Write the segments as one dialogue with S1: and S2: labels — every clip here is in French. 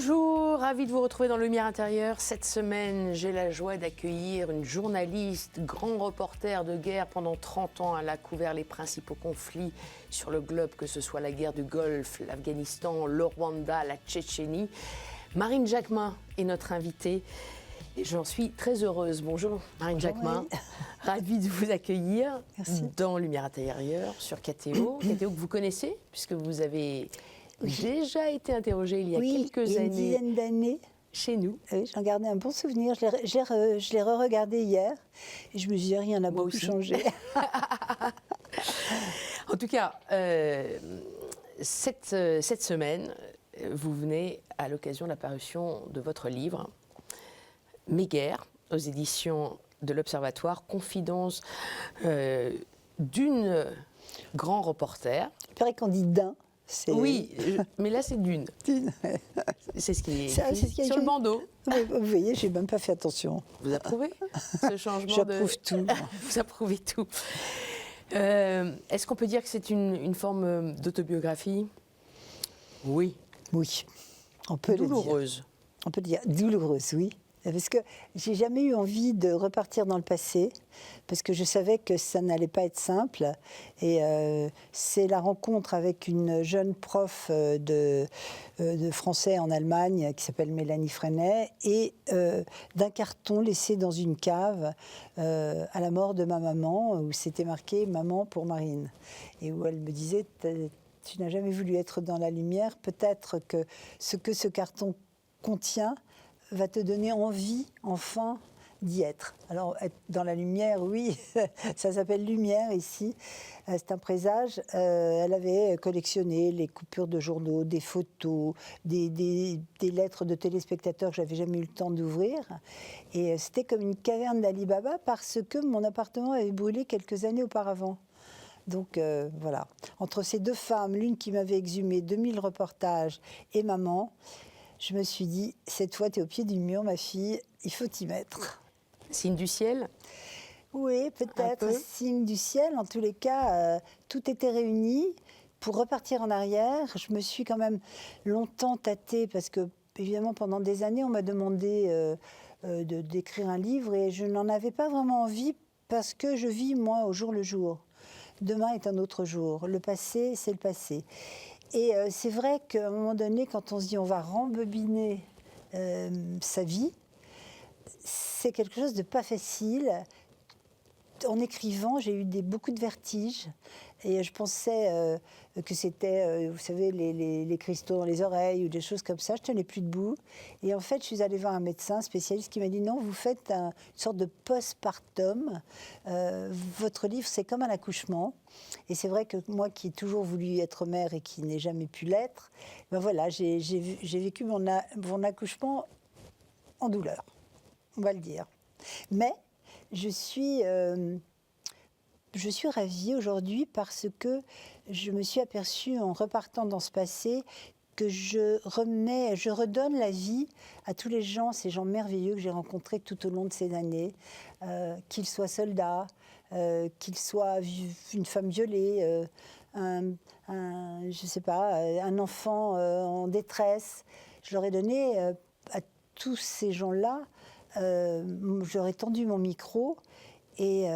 S1: Bonjour, ravi de vous retrouver dans Lumière intérieure. Cette semaine, j'ai la joie d'accueillir une journaliste, grand reporter de guerre pendant 30 ans. Elle a couvert les principaux conflits sur le globe, que ce soit la guerre du Golfe, l'Afghanistan, le Rwanda, la Tchétchénie. Marine Jacquemin est notre invitée et j'en suis très heureuse. Bonjour Marine Jacquemin, ravie de vous accueillir.
S2: Merci.
S1: Dans Lumière intérieure sur KTO. KTO que vous connaissez puisque vous avez déjà été interrogée il y a quelques années.
S2: Une dizaine d'années.
S1: Chez nous.
S2: Oui, j'en gardais un bon souvenir. Je l'ai re-regardé hier et je me suis dit, rien n'a beaucoup changé.
S1: En tout cas, cette semaine, vous venez à l'occasion de la parution de votre livre « Mes guerres » aux éditions de l'Observatoire, confidence d'une grand reporter.
S2: Il paraît qu'on dit d'un.
S1: Oui, mais là c'est d'une. C'est ce qui est sur le bandeau.
S2: Vous voyez, je n'ai même pas fait attention.
S1: Vous approuvez ce changement?
S2: J'approuve tout.
S1: Vous approuvez tout. Est-ce qu'on peut dire que c'est une forme d'autobiographie? Oui.
S2: Oui, on peut
S1: douloureuse.
S2: Le dire. On peut le dire. Douloureuse, oui. Parce que j'ai jamais eu envie de repartir dans le passé, parce que je savais que ça n'allait pas être simple. Et c'est la rencontre avec une jeune prof de français en Allemagne qui s'appelle Mélanie Freinet et d'un carton laissé dans une cave à la mort de ma maman, où c'était marqué « Maman pour Marine ». Et où elle me disait « Tu n'as jamais voulu être dans la lumière, peut-être que ce carton contient va te donner envie, enfin, d'y être. » Alors, être dans la lumière, oui, ça s'appelle lumière ici, c'est un présage. Elle avait collectionné les coupures de journaux, des photos, des lettres de téléspectateurs que j'avais jamais eu le temps d'ouvrir. Et c'était comme une caverne d'Ali Baba parce que mon appartement avait brûlé quelques années auparavant. Donc voilà, entre ces deux femmes, l'une qui m'avait exhumé 2000 reportages et maman, je me suis dit, cette fois, tu es au pied du mur, ma fille, il faut t'y mettre.
S1: Signe du ciel?
S2: Oui, peut-être, signe du ciel. En tous les cas, tout était réuni. Pour repartir en arrière, je me suis quand même longtemps tâtée, parce que, évidemment, pendant des années, on m'a demandé d'écrire un livre, et je n'en avais pas vraiment envie, parce que je vis, moi, au jour le jour. Demain est un autre jour. Le passé, c'est le passé. Et c'est vrai qu'à un moment donné, quand on se dit on va rembobiner sa vie, c'est quelque chose de pas facile. En écrivant, j'ai eu beaucoup de vertiges et je pensais que c'était, vous savez, les cristaux dans les oreilles ou des choses comme ça. Je tenais plus debout. Et en fait, je suis allée voir un médecin spécialiste qui m'a dit non, vous faites une sorte de postpartum. Votre livre, c'est comme un accouchement. Et c'est vrai que moi, qui ai toujours voulu être mère et qui n'ai jamais pu l'être, ben voilà, j'ai vécu mon accouchement en douleur, on va le dire. Mais je suis ravie aujourd'hui parce que je me suis aperçue en repartant dans ce passé que je redonne la vie à tous les gens, ces gens merveilleux que j'ai rencontrés tout au long de ces années, qu'ils soient soldats, qu'ils soient une femme violée, je sais pas, un enfant en détresse. Je leur ai donné à tous ces gens-là, j'aurais tendu mon micro et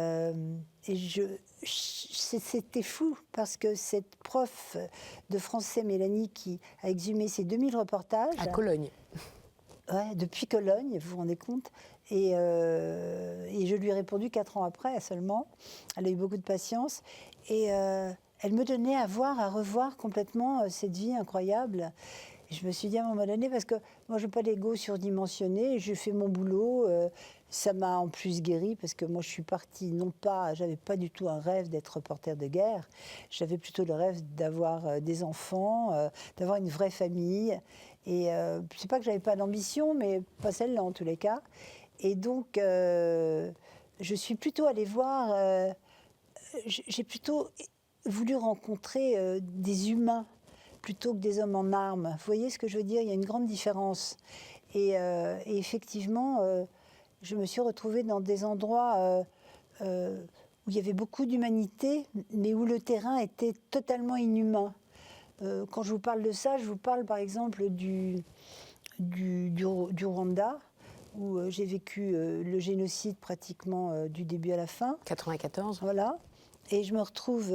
S2: c'était fou parce que cette prof de français, Mélanie, qui a exhumé ces 2000 reportages...
S1: À Cologne.
S2: Ouais, depuis Cologne, vous vous rendez compte, et je lui ai répondu 4 ans après seulement. Elle a eu beaucoup de patience et elle me donnait à voir, à revoir complètement cette vie incroyable. Et je me suis dit à un moment donné, parce que moi je n'ai pas d'ego surdimensionné, je fais mon boulot, ça m'a en plus guéri parce que moi je suis partie, non pas, j'avais pas du tout un rêve d'être reporter de guerre, j'avais plutôt le rêve d'avoir des enfants, d'avoir une vraie famille. Et c'est pas que j'avais pas d'ambition, mais pas celle-là en tous les cas. Et donc je suis plutôt allée voir, j'ai plutôt voulu rencontrer des humains plutôt que des hommes en armes. Vous voyez ce que je veux dire? Il y a une grande différence. Et effectivement, je me suis retrouvée dans des endroits où il y avait beaucoup d'humanité, mais où le terrain était totalement inhumain. Quand je vous parle de ça, je vous parle par exemple du Rwanda, où j'ai vécu le génocide pratiquement du début à la fin.
S1: 94.
S2: Voilà. Et je me retrouve...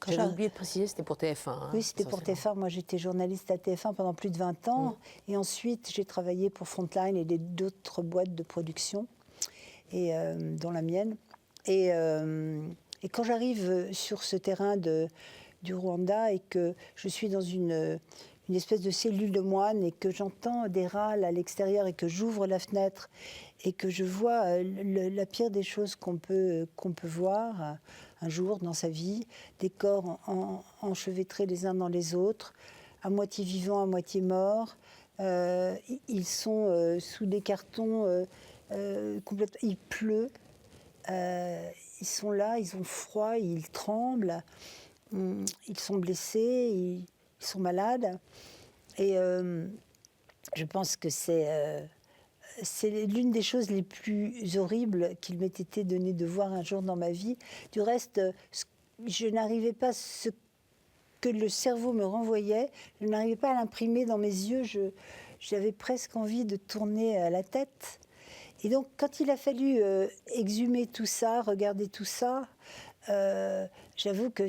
S1: J'avais oublié de préciser, c'était pour TF1. Hein,
S2: oui, c'était pour TF1. Moi, j'étais journaliste à TF1 pendant plus de 20 ans. Et ensuite, j'ai travaillé pour Frontline et d'autres boîtes de production, et, dont la mienne. Et quand j'arrive sur ce terrain du Rwanda et que je suis dans une espèce de cellule de moine et que j'entends des râles à l'extérieur et que j'ouvre la fenêtre et que je vois la pire des choses qu'on peut voir un jour dans sa vie, des corps enchevêtrés les uns dans les autres, à moitié vivants, à moitié morts. Ils sont sous des cartons complètement... Il pleut. Ils sont là, ils ont froid, ils tremblent, ils sont blessés, ils sont malades. Et je pense que c'est l'une des choses les plus horribles qu'il m'ait été donné de voir un jour dans ma vie. Du reste, je n'arrivais pas, ce que le cerveau me renvoyait, je n'arrivais pas à l'imprimer dans mes yeux. J'avais presque envie de tourner la tête. Et donc, quand il a fallu exhumer tout ça, regarder tout ça, j'avoue que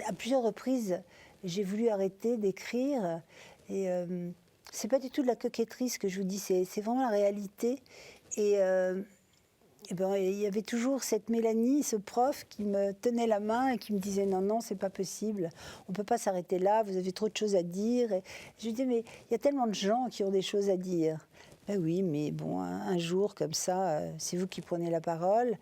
S2: à plusieurs reprises, j'ai voulu arrêter d'écrire. Et c'est pas du tout de la coquetterie ce que je vous dis, c'est vraiment la réalité. Et ben, il y avait toujours cette Mélanie, ce prof, qui me tenait la main et qui me disait non, non, c'est pas possible, on peut pas s'arrêter là, vous avez trop de choses à dire. Et je lui disais, mais il y a tellement de gens qui ont des choses à dire. Ben oui, mais bon, un jour comme ça, c'est vous qui prenez la parole,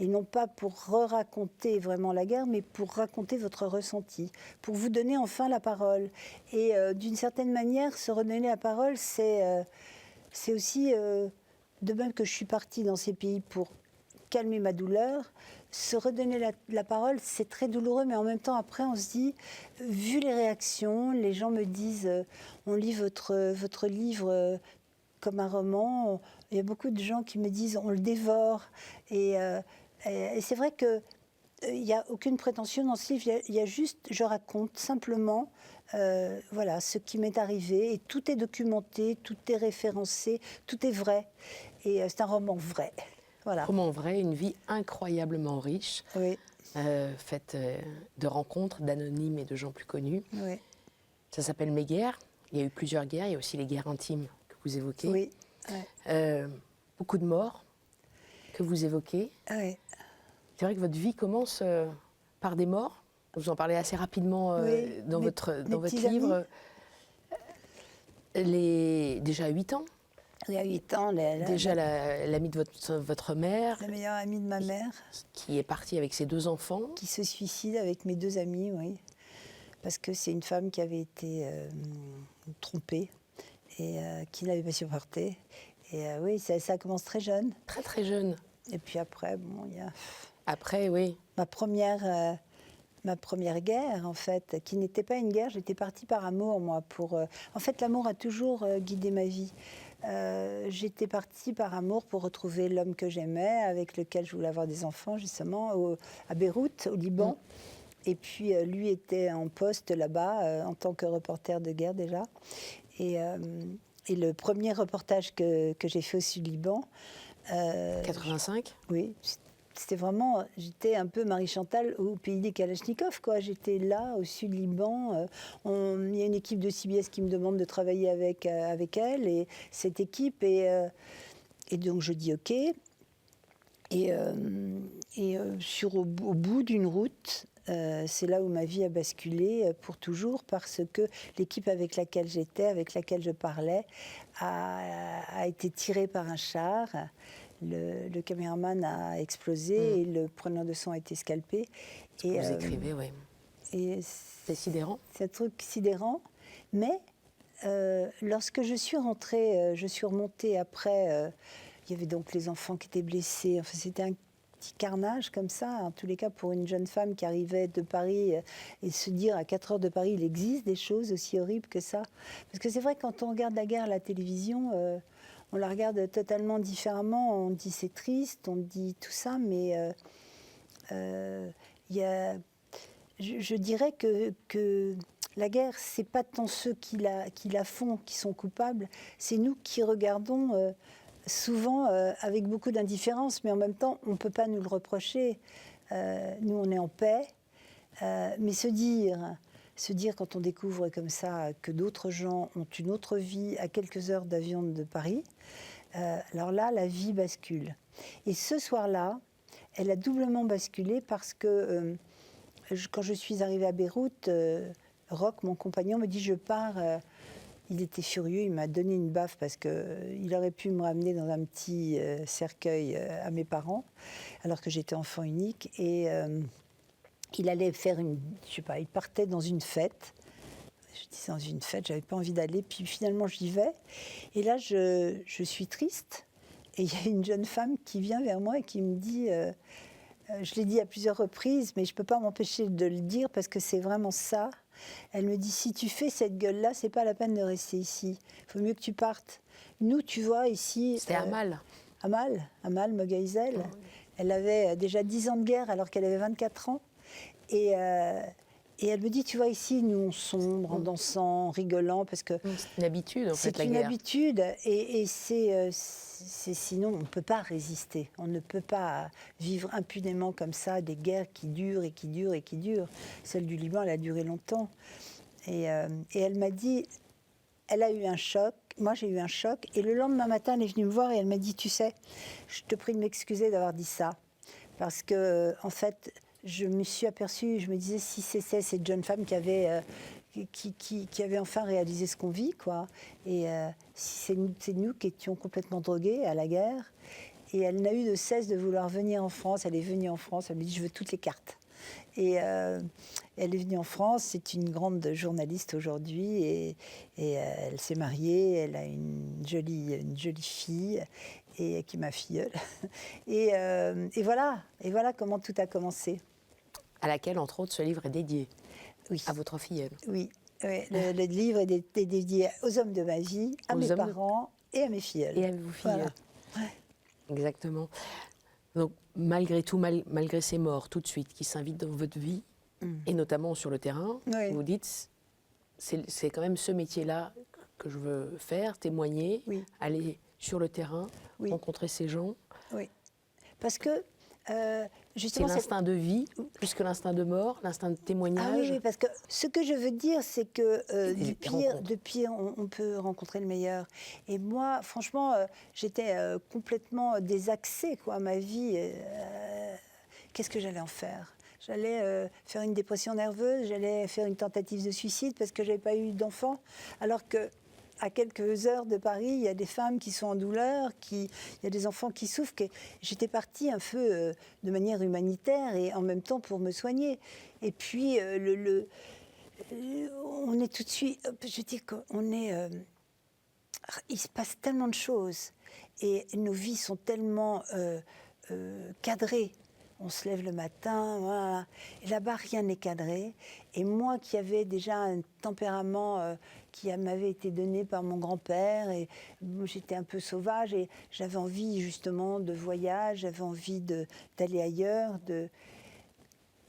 S2: et non pas pour raconter vraiment la guerre, mais pour raconter votre ressenti, pour vous donner enfin la parole. Et d'une certaine manière, se redonner la parole, c'est aussi, de même que je suis partie dans ces pays pour calmer ma douleur, se redonner la parole, c'est très douloureux, mais en même temps, après, on se dit, vu les réactions, les gens me disent, on lit votre livre comme un roman. Il y a beaucoup de gens qui me disent on le dévore. Et c'est vrai qu'il n'y a aucune prétention dans ce livre. Il y a juste, je raconte simplement voilà, ce qui m'est arrivé. Et tout est documenté, tout est référencé, tout est vrai. Et c'est un roman vrai. Voilà.
S1: Un roman vrai, une vie incroyablement riche,
S2: Oui.
S1: faite de rencontres, d'anonymes et de gens plus connus.
S2: Oui.
S1: Ça s'appelle Mes guerres. Il y a eu plusieurs guerres. Il y a aussi les guerres intimes vous évoquez.
S2: Oui. Ouais.
S1: Beaucoup de morts que vous évoquez.
S2: Ouais.
S1: C'est vrai que votre vie commence par des morts. Vous en parlez assez rapidement
S2: oui.
S1: dans votre livre. Déjà à 8 ans.
S2: Oui, à 8 ans.
S1: Déjà l'amie de votre mère.
S2: La meilleure amie de ma mère.
S1: Qui est partie avec ses 2 enfants.
S2: Qui se suicide avec mes 2 amis, oui. Parce que c'est une femme qui avait été trompée et qui n'avait pas supporté. Et oui, ça commence très jeune.
S1: Très, très jeune.
S2: Et puis après, bon, il y a...
S1: Après, oui.
S2: Ma première guerre, en fait, qui n'était pas une guerre, j'étais partie par amour, moi. En fait, l'amour a toujours guidé ma vie. J'étais partie par amour pour retrouver l'homme que j'aimais, avec lequel je voulais avoir des enfants, justement, à Beyrouth, au Liban. Et puis, lui était en poste là-bas, en tant que reporter de guerre déjà. Et le premier reportage que j'ai fait au Sud-Liban...
S1: 85 ?
S2: Oui, c'était vraiment... J'étais un peu Marie-Chantal au pays des Kalachnikovs, quoi. J'étais là, au Sud-Liban. Il y a une équipe de CBS qui me demande de travailler avec elle, et cette équipe. Et donc, je dis OK. Et sur au bout d'une route... c'est là où ma vie a basculé pour toujours, parce que l'équipe avec laquelle j'étais, avec laquelle je parlais, a été tirée par un char. Le caméraman a explosé et le preneur de son a été scalpé.
S1: Et, vous écrivez, oui. C'est sidérant.
S2: C'est un truc sidérant. Mais lorsque je suis rentrée, je suis remontée après... il y avait donc les enfants qui étaient blessés. Enfin, c'était un petit carnage comme ça, en tous les cas pour une jeune femme qui arrivait de Paris, et se dire à 4 heures de Paris, il existe des choses aussi horribles que ça. Parce que c'est vrai, quand on regarde la guerre à la télévision, on la regarde totalement différemment. On dit c'est triste, on dit tout ça, mais je dirais que la guerre, c'est pas tant ceux qui la font qui sont coupables, c'est nous qui regardons souvent avec beaucoup d'indifférence, mais en même temps, on ne peut pas nous le reprocher. Nous, on est en paix, mais se dire quand on découvre comme ça que d'autres gens ont une autre vie à quelques heures d'avion de Paris, alors là, la vie bascule. Et ce soir-là, elle a doublement basculé parce que quand je suis arrivée à Beyrouth, Roch, mon compagnon, me dit je pars. Il était furieux, il m'a donné une baffe parce qu'il aurait pu me ramener dans un petit cercueil à mes parents, alors que j'étais enfant unique. Et il allait faire il partait dans une fête. Je disais dans une fête, j'avais pas envie d'aller. Puis finalement, j'y vais. Et là, je suis triste. Et il y a une jeune femme qui vient vers moi et qui me dit... je l'ai dit à plusieurs reprises, mais je ne peux pas m'empêcher de le dire parce que c'est vraiment ça. Elle me dit, si tu fais cette gueule-là, c'est pas la peine de rester ici. Il faut mieux que tu partes. Nous, tu vois, ici...
S1: C'était Amal.
S2: Amal Mogaïzel. Elle avait déjà 10 ans de guerre alors qu'elle avait 24 ans. Et elle me dit, tu vois, ici, nous, on sombre en dansant, en rigolant, parce que...
S1: C'est une habitude, en fait, la guerre.
S2: C'est une habitude, et sinon, on ne peut pas résister. On ne peut pas vivre impunément comme ça, des guerres qui durent et qui durent et qui durent. Celle du Liban, elle a duré longtemps. Et elle m'a dit, elle a eu un choc, moi j'ai eu un choc, et le lendemain matin, elle est venue me voir et elle m'a dit, tu sais, je te prie de m'excuser d'avoir dit ça, parce que, en fait... Je me suis aperçue, je me disais, si c'était cette jeune femme qui avait enfin réalisé ce qu'on vit, quoi. Et si c'est nous qui étions complètement drogués à la guerre. Et elle n'a eu de cesse de vouloir venir en France. Elle est venue en France, elle me dit, je veux toutes les cartes. Et elle est venue en France, c'est une grande journaliste aujourd'hui. Et elle s'est mariée, elle a une jolie fille. Et qui est ma filleule. Et voilà comment tout a commencé.
S1: À laquelle, entre autres, ce livre est dédié.
S2: Oui.
S1: À votre filleule.
S2: Oui. Le livre est dédié aux hommes de ma vie, à mes parents et à mes filleules.
S1: Et à vos filleules.
S2: Voilà.
S1: Exactement. Donc, malgré tout, malgré ces morts, tout de suite, qui s'invitent dans votre vie, et notamment sur le terrain, vous dites, c'est quand même ce métier-là que je veux faire, témoigner, aller sur le terrain, rencontrer ces gens.
S2: Oui. Parce que... justement,
S1: c'est l'instinct de vie, plus que l'instinct de mort, l'instinct de témoignage.
S2: Ah oui, parce que ce que je veux dire, c'est que du pire, on peut rencontrer le meilleur. Et moi, franchement, j'étais complètement désaxée, quoi, ma vie. Qu'est-ce que j'allais en faire ? J'allais faire une dépression nerveuse, j'allais faire une tentative de suicide parce que je n'avais pas eu d'enfant. Alors que à quelques heures de Paris, il y a des femmes qui sont en douleur, il y a des enfants qui souffrent. J'étais partie un peu de manière humanitaire et en même temps pour me soigner. Et puis, on est tout de suite... Je dis qu'on est... il se passe tellement de choses et nos vies sont tellement cadrées. On se lève le matin, voilà. Et là-bas, rien n'est cadré. Et moi qui avais déjà un tempérament qui m'avait été donné par mon grand-père, et j'étais un peu sauvage, et j'avais envie justement de voyage, j'avais envie d'aller ailleurs.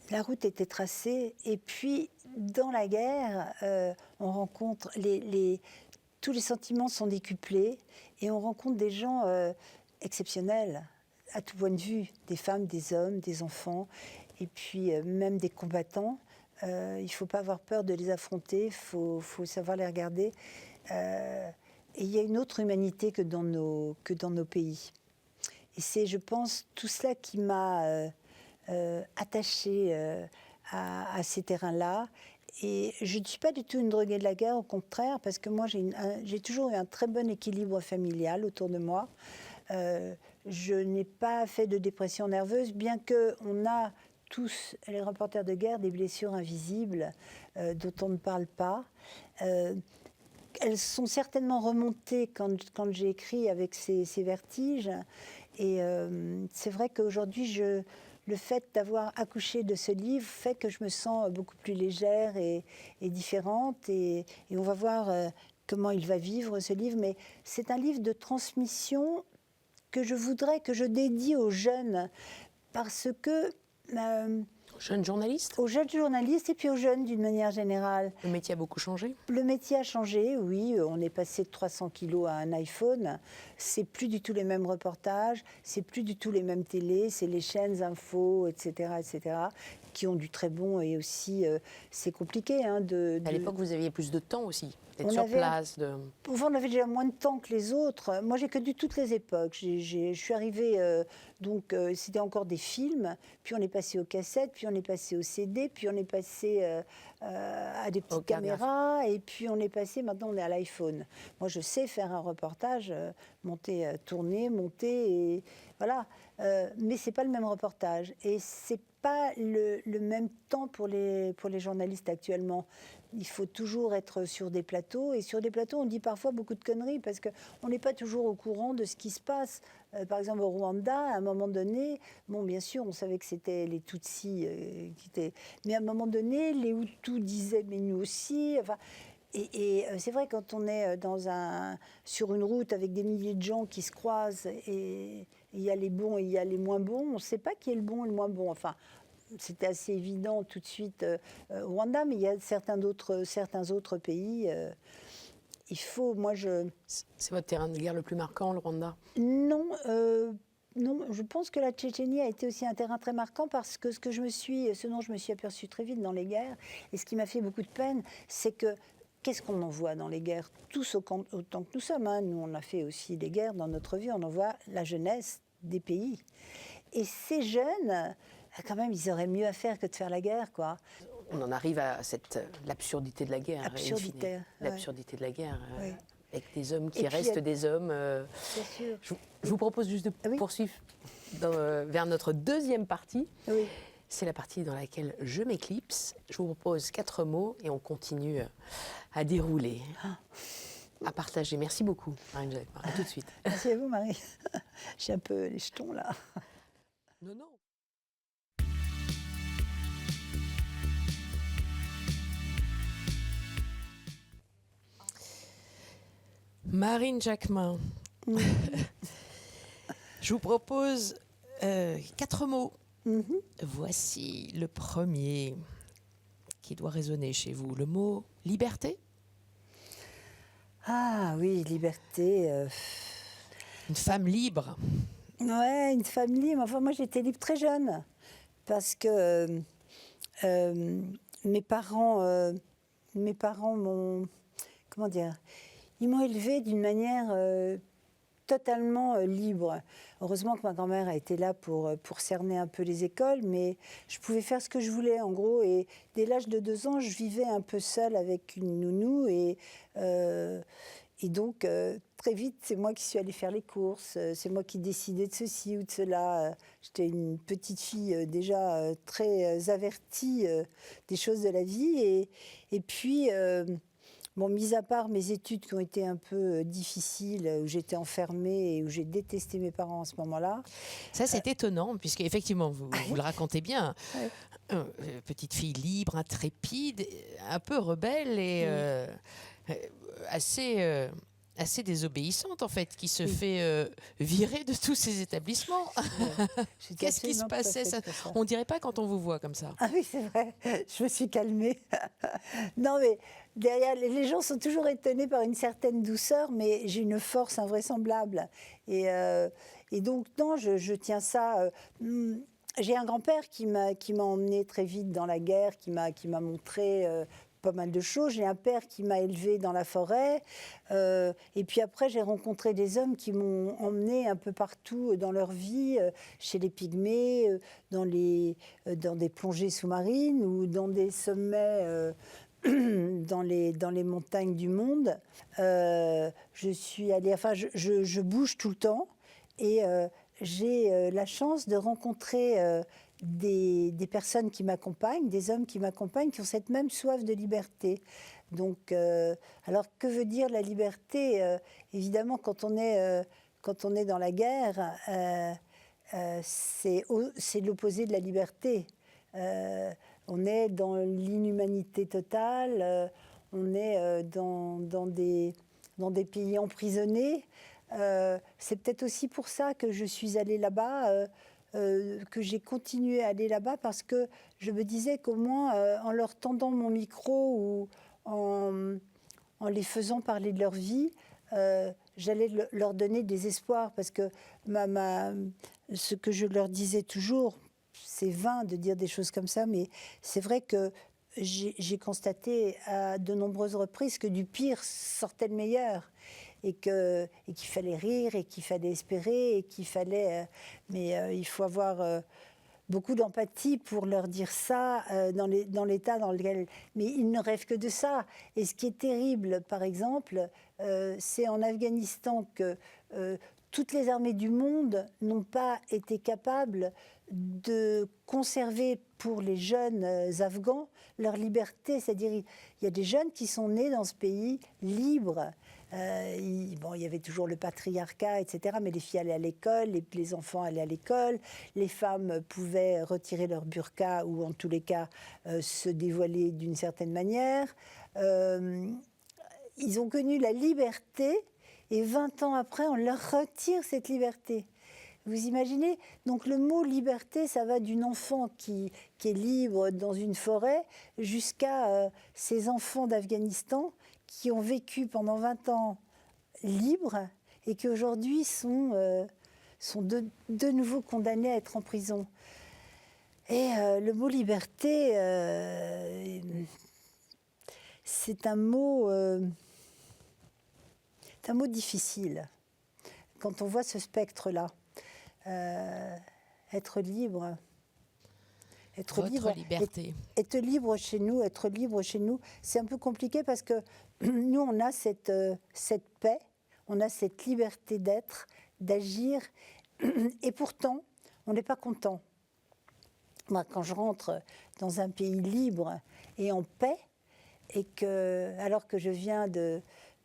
S2: La route était tracée. Et puis, dans la guerre, on rencontre... tous les sentiments sont décuplés, et on rencontre des gens exceptionnels, à tout point de vue, des femmes, des hommes, des enfants, et puis même des combattants. Il ne faut pas avoir peur de les affronter, il faut savoir les regarder. Et il y a une autre humanité que dans nos pays. Et c'est, je pense, tout cela qui m'a attachée à ces terrains-là. Et je ne suis pas du tout une droguée de la guerre, au contraire, parce que moi, j'ai toujours eu un très bon équilibre familial autour de moi. Je n'ai pas fait de dépression nerveuse, bien qu'on a tous, les reporters de guerre, des blessures invisibles dont on ne parle pas. Elles sont certainement remontées quand j'ai écrit avec ces vertiges. Et c'est vrai qu'aujourd'hui, le fait d'avoir accouché de ce livre fait que je me sens beaucoup plus légère et différente. Et on va voir comment il va vivre, ce livre. Mais c'est un livre de transmission que je dédie aux jeunes, parce que...
S1: Jeune journaliste?
S2: Aux jeunes journalistes et puis aux jeunes d'une manière générale.
S1: Le métier a beaucoup changé?
S2: Le métier a changé, oui. On est passé de 300 kilos à un iPhone. C'est plus du tout les mêmes reportages, c'est plus du tout les mêmes télés, c'est les chaînes info, etc., qui ont du très bon et aussi, c'est compliqué. Hein,
S1: À l'époque, vous aviez plus de temps aussi, d'être
S2: On
S1: sur
S2: avait-
S1: place.
S2: On avait déjà moins de temps que les autres. Moi, j'ai connu toutes les époques. Je suis arrivée, c'était encore des films, puis on est passé aux cassettes, puis on est passé au CD, puis on est passé à des petites caméras, et puis on est passé, maintenant on est à l'iPhone. Moi, je sais faire un reportage, monter, tourner, monter, et voilà. Mais c'est pas le même reportage. Et c'est pas le même temps pour les journalistes actuellement. Il faut toujours être sur des plateaux. Et sur des plateaux, on dit parfois beaucoup de conneries parce qu'on n'est pas toujours au courant de ce qui se passe. Par exemple, au Rwanda, à un moment donné, bon, bien sûr, on savait que c'était les Tutsis qui étaient... Mais à un moment donné, les Hutus disaient, mais nous aussi... Enfin, et c'est vrai, quand on est sur une route avec des milliers de gens qui se croisent, et il y a les bons et il y a les moins bons, on ne sait pas qui est le bon et le moins bon. Enfin, c'était assez évident tout de suite au Rwanda, mais il y a certains autres pays. Il faut,
S1: C'est votre terrain de guerre le plus marquant, le Rwanda?
S2: Non, non, je pense que la Tchétchénie a été aussi un terrain très marquant parce que ce dont je me suis aperçue très vite dans les guerres, et ce qui m'a fait beaucoup de peine, c'est que qu'est-ce qu'on envoie dans les guerres? Tous autant que nous sommes. Hein. Nous, on a fait aussi des guerres dans notre vie. On envoie la jeunesse des pays. Et ces jeunes, quand même, ils auraient mieux à faire que de faire la guerre, quoi.
S1: On en arrive à l'absurdité de la guerre.
S2: Absurdité.
S1: L'absurdité de la guerre.
S2: Oui.
S1: Avec des hommes qui restent des hommes.
S2: Bien sûr.
S1: Je vous propose juste de poursuivre vers notre deuxième partie.
S2: Oui.
S1: C'est la partie dans laquelle je m'éclipse. Je vous propose 4 mots et on continue à dérouler, à partager. Merci beaucoup, Marine Jacquemin. À tout de suite.
S2: Merci à vous, Marie. J'ai un peu les jetons, là.
S1: Non, non. Marine Jacquemin. Je vous propose 4 mots. Voici le premier qui doit résonner chez vous. Le mot liberté.
S2: Ah oui, liberté.
S1: Une femme libre.
S2: Ouais, une femme libre. Enfin, moi, j'étais libre très jeune parce que mes parents m'ont, comment dire, ils m'ont élevée d'une manière totalement libre. Heureusement que ma grand-mère a été là pour cerner un peu les écoles, mais je pouvais faire ce que je voulais, en gros. Et dès l'âge de 2 ans, je vivais un peu seule avec une nounou. Et donc, très vite, c'est moi qui suis allée faire les courses. C'est moi qui décidais de ceci ou de cela. J'étais une petite fille déjà très avertie des choses de la vie. Et puis... Bon, mis à part mes études qui ont été un peu difficiles, où j'étais enfermée et où j'ai détesté mes parents à ce moment-là.
S1: Ça, c'est étonnant, puisque effectivement, vous le racontez bien. Petite fille libre, intrépide, un peu rebelle et assez désobéissante, en fait, qui se fait virer de tous ses établissements. Qu'est-ce qui se passait ça. On ne dirait pas quand on vous voit comme ça.
S2: Ah oui, c'est vrai, je me suis calmée. Non, mais derrière, les gens sont toujours étonnés par une certaine douceur, mais j'ai une force invraisemblable. Et donc, non, je tiens ça... j'ai un grand-père qui m'a emmenée très vite dans la guerre, qui m'a montré... pas mal de choses. J'ai un père qui m'a élevée dans la forêt. Et puis après, j'ai rencontré des hommes qui m'ont emmenée un peu partout dans leur vie, chez les Pygmées, dans des plongées sous-marines ou dans des sommets dans les montagnes du monde. Je suis allée... Enfin, je bouge tout le temps. Et j'ai la chance de rencontrer... des personnes qui m'accompagnent, des hommes qui m'accompagnent, qui ont cette même soif de liberté. Donc, alors que veut dire la liberté? Évidemment, quand on est dans la guerre, c'est l'opposé de la liberté. On est dans l'inhumanité totale, on est dans des pays emprisonnés. C'est peut-être aussi pour ça que je suis allée là-bas. que j'ai continué à aller là-bas parce que je me disais qu'au moins, en leur tendant mon micro ou en les faisant parler de leur vie, j'allais leur donner des espoirs parce que ce que je leur disais toujours, c'est vain de dire des choses comme ça, mais c'est vrai que j'ai constaté à de nombreuses reprises que du pire sortait le meilleur et qu'il fallait rire et qu'il fallait espérer et qu'il fallait... mais il faut avoir beaucoup d'empathie pour leur dire ça dans l'état dans lequel... Mais ils ne rêvent que de ça. Et ce qui est terrible, par exemple, c'est en Afghanistan que toutes les armées du monde n'ont pas été capables de conserver pour les jeunes Afghans leur liberté. C'est-à-dire, il y a des jeunes qui sont nés dans ce pays libres. Il y avait toujours le patriarcat, etc. Mais les filles allaient à l'école, les enfants allaient à l'école, les femmes pouvaient retirer leur burqa ou en tous les cas se dévoiler d'une certaine manière. Ils ont connu la liberté et 20 ans après, on leur retire cette liberté. Vous imaginez? Donc le mot liberté, ça va d'une enfant qui est libre dans une forêt jusqu'à ces enfants d'Afghanistan qui ont vécu pendant 20 ans libres et qui aujourd'hui sont de nouveau condamnés à être en prison. Et le mot liberté, c'est un mot difficile. Quand on voit ce spectre-là, être libre...
S1: liberté.
S2: Être libre chez nous, c'est un peu compliqué parce que nous, on a cette paix, on a cette liberté d'être, d'agir, et pourtant, on n'est pas content. Moi, quand je rentre dans un pays libre et en paix, et alors que je viens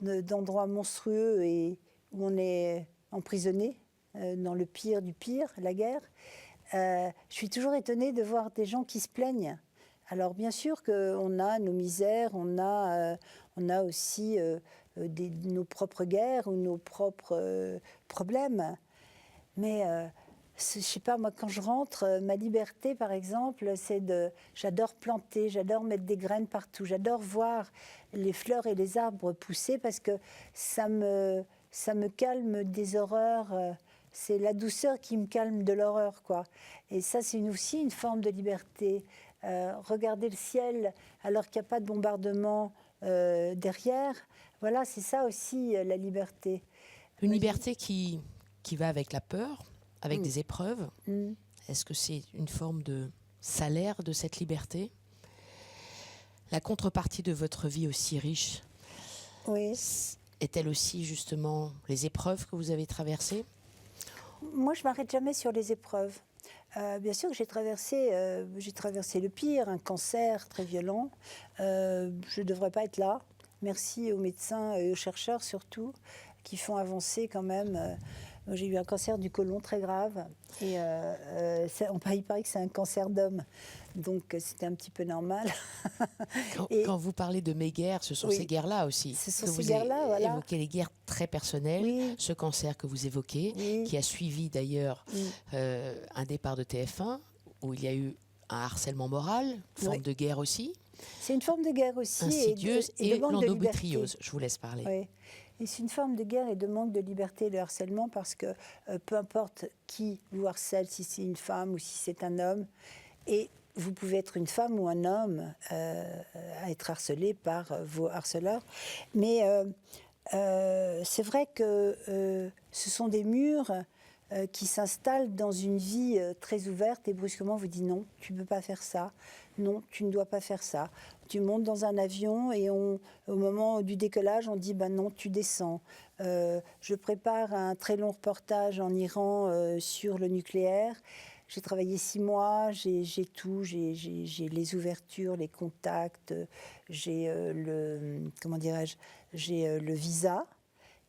S2: d'endroits monstrueux et où on est emprisonné dans le pire du pire, la guerre, je suis toujours étonnée de voir des gens qui se plaignent. Alors bien sûr qu'on a nos misères, on a aussi nos propres guerres ou nos propres problèmes. Mais je ne sais pas, moi quand je rentre, ma liberté par exemple, j'adore planter, j'adore mettre des graines partout, j'adore voir les fleurs et les arbres pousser parce que ça me calme des horreurs. C'est la douceur qui me calme de l'horreur, quoi. Et ça, c'est aussi une forme de liberté. Regarder le ciel alors qu'il n'y a pas de bombardement derrière, voilà, c'est ça aussi la liberté.
S1: Une liberté qui va avec la peur, avec des épreuves. Est-ce que c'est une forme de salaire de cette liberté? La contrepartie de votre vie aussi riche,
S2: oui,
S1: est-elle aussi justement les épreuves que vous avez traversées?
S2: Moi, je ne m'arrête jamais sur les épreuves. Bien sûr que j'ai traversé le pire, un cancer très violent. Je ne devrais pas être là. Merci aux médecins et aux chercheurs surtout, qui font avancer quand même. J'ai eu un cancer du côlon très grave. Et il paraît que c'est un cancer d'homme. Donc c'était un petit peu normal.
S1: Quand vous parlez de mes guerres, ce sont ces guerres-là aussi.
S2: Ce sont ces guerres-là, voilà.
S1: Vous évoquez les guerres très personnelles, ce cancer que vous évoquez, qui a suivi d'ailleurs un départ de TF1, où il y a eu un harcèlement moral, forme de guerre aussi.
S2: C'est une forme de guerre aussi.
S1: Insidieuse et l'endométriose. Je vous laisse parler.
S2: Oui. Et c'est une forme de guerre et de manque de liberté, le harcèlement, parce que peu importe qui vous harcèle, si c'est une femme ou si c'est un homme, et vous pouvez être une femme ou un homme à être harcelé par vos harceleurs. Mais c'est vrai que ce sont des murs qui s'installent dans une vie très ouverte et brusquement vous dit non, tu ne peux pas faire ça, non, tu ne dois pas faire ça. Tu montes dans un avion et au moment du décollage, on dit non, tu descends. Je prépare un très long reportage en Iran sur le nucléaire. J'ai travaillé 6 mois, j'ai tout, j'ai les ouvertures, les contacts, j'ai le visa.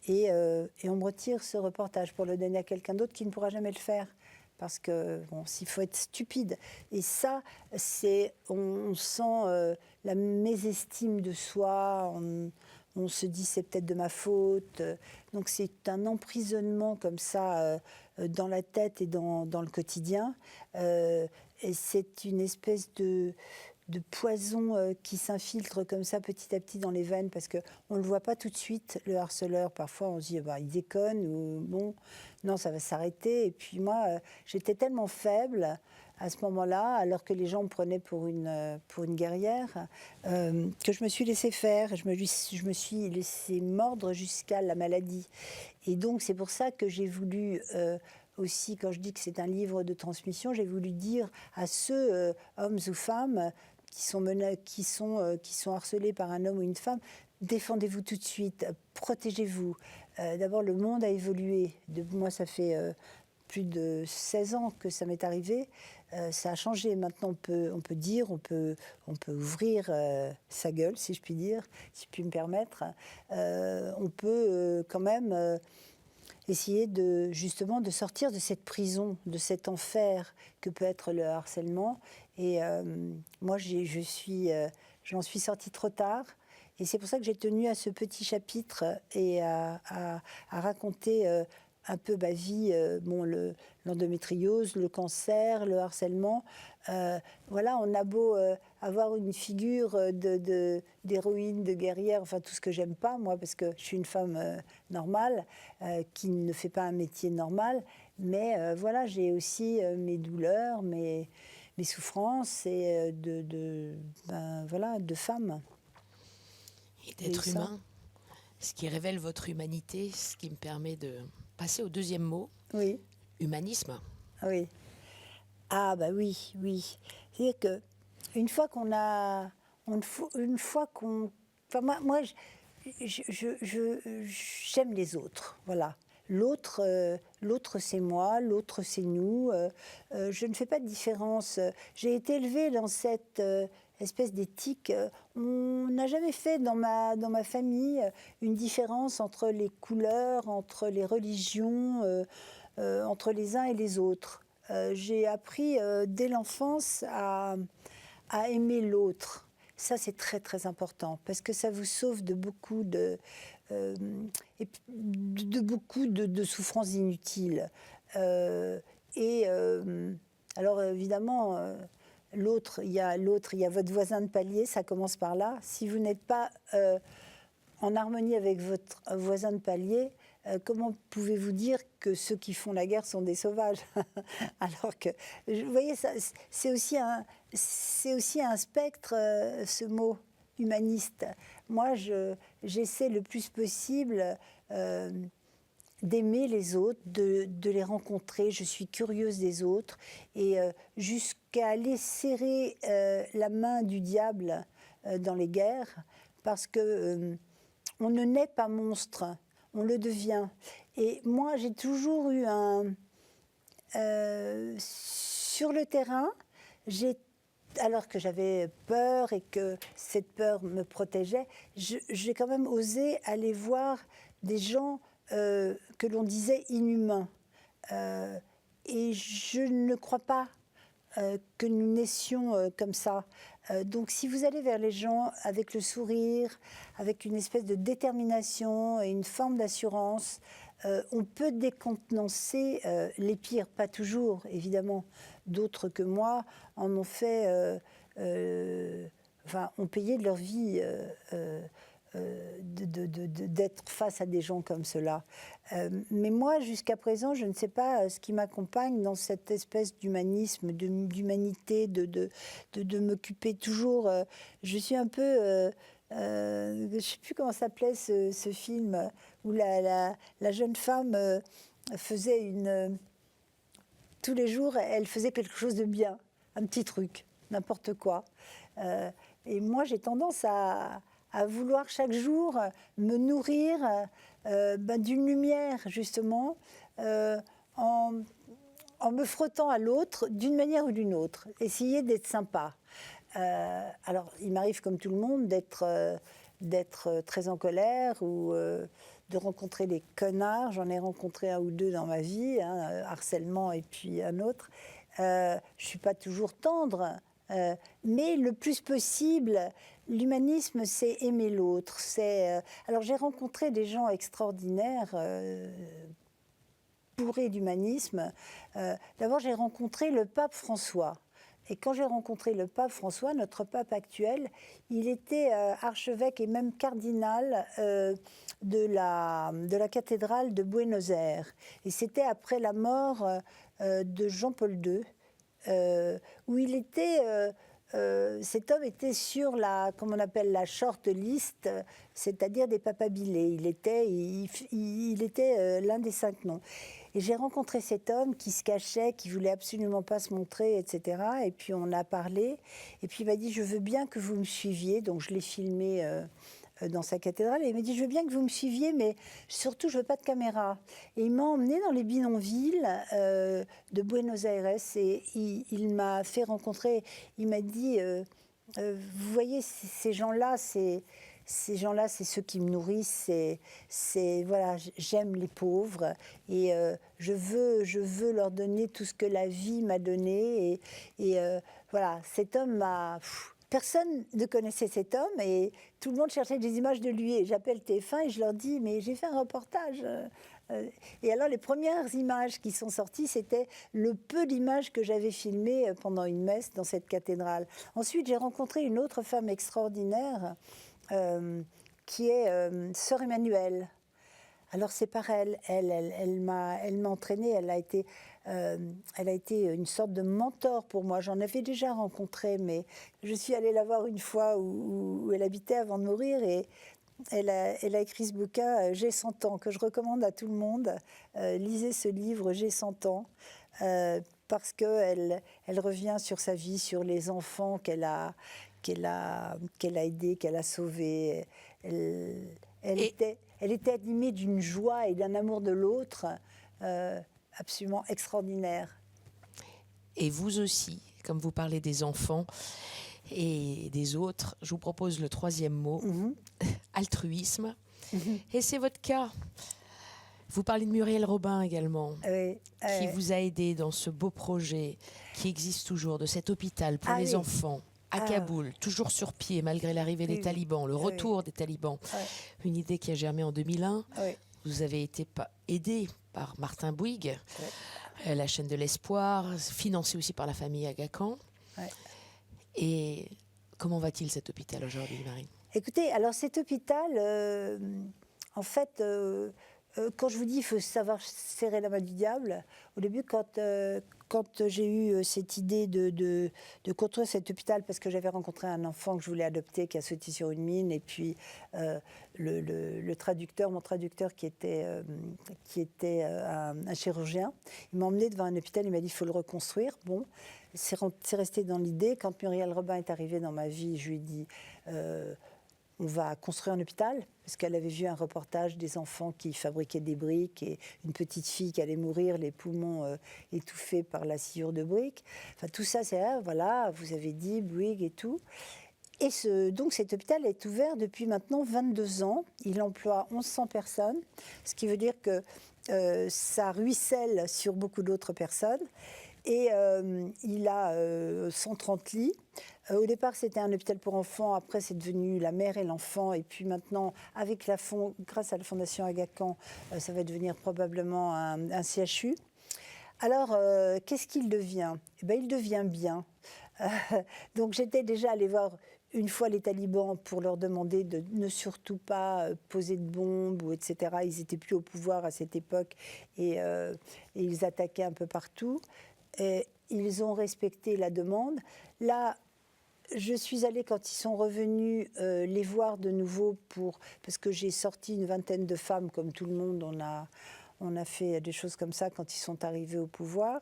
S2: Et on me retire ce reportage pour le donner à quelqu'un d'autre qui ne pourra jamais le faire. Parce que, s'il faut être stupide. Et ça, on sent la mésestime de soi. on se dit c'est peut-être de ma faute. Donc c'est un emprisonnement comme ça dans la tête et dans le quotidien. Et c'est une espèce de poison qui s'infiltre comme ça petit à petit dans les veines, parce qu'on ne le voit pas tout de suite, le harceleur. Parfois on se dit il déconne, ou bon, non, ça va s'arrêter. Et puis moi, j'étais tellement faible à ce moment-là, alors que les gens me prenaient pour une guerrière, que je me suis laissée faire, je me suis laissée mordre jusqu'à la maladie. Et donc c'est pour ça que j'ai voulu... aussi, quand je dis que c'est un livre de transmission, j'ai voulu dire à ceux, hommes ou femmes, qui sont harcelés par un homme ou une femme, défendez-vous tout de suite, protégez-vous. D'abord, le monde a évolué. Moi, ça fait plus de 16 ans que ça m'est arrivé. Ça a changé. Maintenant, on peut dire, on peut ouvrir sa gueule, si je puis dire, si je puis me permettre. On peut quand même... essayer justement de sortir de cette prison, de cet enfer que peut être le harcèlement. Et moi, j'en suis sortie trop tard. Et c'est pour ça que j'ai tenu à ce petit chapitre et à raconter un peu ma vie, l'endométriose, le cancer, le harcèlement. Voilà, on a beau avoir une figure d'héroïne, de guerrière, enfin tout ce que j'aime pas, moi, parce que je suis une femme normale, qui ne fait pas un métier normal. Mais voilà, j'ai aussi mes douleurs, mes souffrances et de femme.
S1: Et d'être humain, ce qui révèle votre humanité, ce qui me permet de passer au deuxième mot.
S2: Oui.
S1: Humanisme.
S2: Oui. Ah bah oui. C'est-à-dire que une fois qu'on a, moi j'aime les autres. Voilà. L'autre c'est moi, l'autre c'est nous. Je ne fais pas de différence. J'ai été élevée dans cette espèce d'éthique. On n'a jamais fait dans ma famille une différence entre les couleurs, entre les religions, entre les uns et les autres. J'ai appris dès l'enfance à aimer l'autre. Ça, c'est très, très important, parce que ça vous sauve de beaucoup de souffrances inutiles. Alors, évidemment, l'autre, il y a votre voisin de palier, ça commence par là. Si vous n'êtes pas en harmonie avec votre voisin de palier, comment pouvez-vous dire que ceux qui font la guerre sont des sauvages? Alors que, vous voyez, c'est aussi un spectre, ce mot humaniste. Moi, j'essaie le plus possible d'aimer les autres, de les rencontrer. Je suis curieuse des autres, et jusqu'à aller serrer la main du diable dans les guerres, parce que on ne naît pas monstre, on le devient. Et moi, j'ai toujours eu sur le terrain, alors que j'avais peur et que cette peur me protégeait, j'ai quand même osé aller voir des gens que l'on disait inhumains. Et je ne crois pas que nous naissions comme ça. Donc si vous allez vers les gens avec le sourire, avec une espèce de détermination et une forme d'assurance, on peut décontenancer les pires, pas toujours évidemment. D'autres que moi en ont fait, ont payé de leur vie d'être face à des gens comme cela. Mais moi, jusqu'à présent, je ne sais pas ce qui m'accompagne dans cette espèce d'humanisme, d'humanité, de m'occuper toujours. Je suis un peu... je ne sais plus comment s'appelait ce film où la jeune femme faisait tous les jours, elle faisait quelque chose de bien, un petit truc, n'importe quoi. Et moi, j'ai tendance à vouloir chaque jour me nourrir d'une lumière, justement, en me frottant à l'autre d'une manière ou d'une autre. Essayer d'être sympa. Alors, il m'arrive, comme tout le monde, d'être très en colère ou de rencontrer des connards. J'en ai rencontré un ou deux dans ma vie, harcèlement et puis un autre. Je ne suis pas toujours tendre. Mais le plus possible, l'humanisme, c'est aimer l'autre. Alors j'ai rencontré des gens extraordinaires, bourrés d'humanisme. D'abord, j'ai rencontré le pape François. Et quand j'ai rencontré le pape François, notre pape actuel, il était archevêque et même cardinal de la cathédrale de Buenos Aires. Et c'était après la mort de Jean-Paul II, où il était... cet homme était sur comme on appelle la short list, c'est-à-dire des papabilés. Il était l'un des 5 noms. Et j'ai rencontré cet homme qui se cachait, qui voulait absolument pas se montrer, etc. Et puis on a parlé. Et puis il m'a dit, je veux bien que vous me suiviez. Donc je l'ai filmé dans sa cathédrale. Et il m'a dit, je veux bien que vous me suiviez, mais surtout, je veux pas de caméra. Et il m'a emmené dans les bidonvilles de Buenos Aires. Et il m'a fait rencontrer, il m'a dit, vous voyez, ces gens-là, c'est ceux qui me nourrissent. Voilà, j'aime les pauvres et je veux leur donner tout ce que la vie m'a donné. Et voilà, cet homme m'a... Personne ne connaissait cet homme et tout le monde cherchait des images de lui. Et j'appelle TF1 et je leur dis, mais j'ai fait un reportage. Et alors, les premières images qui sont sorties, c'était le peu d'images que j'avais filmées pendant une messe dans cette cathédrale. Ensuite, j'ai rencontré une autre femme extraordinaire qui est Sœur Emmanuelle. Alors c'est par elle m'a entraînée, elle a été une sorte de mentor pour moi. J'en avais déjà rencontré, mais je suis allée la voir une fois où elle habitait avant de mourir et elle a écrit ce bouquin J'ai 100 ans, que je recommande à tout le monde. Lisez ce livre J'ai 100 ans, parce qu'elle revient sur sa vie, sur les enfants qu'elle a aidés, qu'elle a sauvés. Elle était animée d'une joie et d'un amour de l'autre absolument extraordinaire.
S1: Et vous aussi, comme vous parlez des enfants et des autres, je vous propose le 3e mot, altruisme. Et c'est votre cas. Vous parlez de Muriel Robin également, qui vous a aidé dans ce beau projet qui existe toujours, de cet hôpital pour les enfants. À Kaboul, toujours sur pied malgré l'arrivée des talibans, le retour des talibans. Une idée qui a germé en 2001. Vous avez été aidé par Martin Bouygues, la chaîne de l'espoir, financée aussi par la famille Aga Khan. Et comment va-t-il cet hôpital aujourd'hui, Marie ?
S2: Écoutez, alors cet hôpital, en fait, quand je vous dis qu'il faut savoir serrer la main du diable, au début, quand j'ai eu cette idée de construire cet hôpital, parce que j'avais rencontré un enfant que je voulais adopter qui a sauté sur une mine, et puis mon traducteur qui était un chirurgien, il m'a emmené devant un hôpital, il m'a dit il faut le reconstruire. Bon, c'est resté dans l'idée. Quand Muriel Robin est arrivée dans ma vie, je lui ai dit on va construire un hôpital, parce qu'elle avait vu un reportage des enfants qui fabriquaient des briques et une petite fille qui allait mourir, les poumons étouffés par la sciure de briques. Enfin, tout ça, c'est voilà, vous avez dit Bouygues et tout. Et donc cet hôpital est ouvert depuis maintenant 22 ans. Il emploie 1100 personnes, ce qui veut dire que ça ruisselle sur beaucoup d'autres personnes. Et il a 130 lits. Au départ, c'était un hôpital pour enfants. Après, c'est devenu la mère et l'enfant. Et puis maintenant, grâce à la Fondation Aga Khan, ça va devenir probablement un CHU. Alors, qu'est-ce qu'il devient ? Il devient bien. Donc, j'étais déjà allée voir une fois les talibans pour leur demander de ne surtout pas poser de bombes, etc. Ils n'étaient plus au pouvoir à cette époque et ils attaquaient un peu partout. Et ils ont respecté la demande. Là, je suis allée, quand ils sont revenus, les voir de nouveau parce que j'ai sorti une vingtaine de femmes, comme tout le monde. On a fait des choses comme ça quand ils sont arrivés au pouvoir.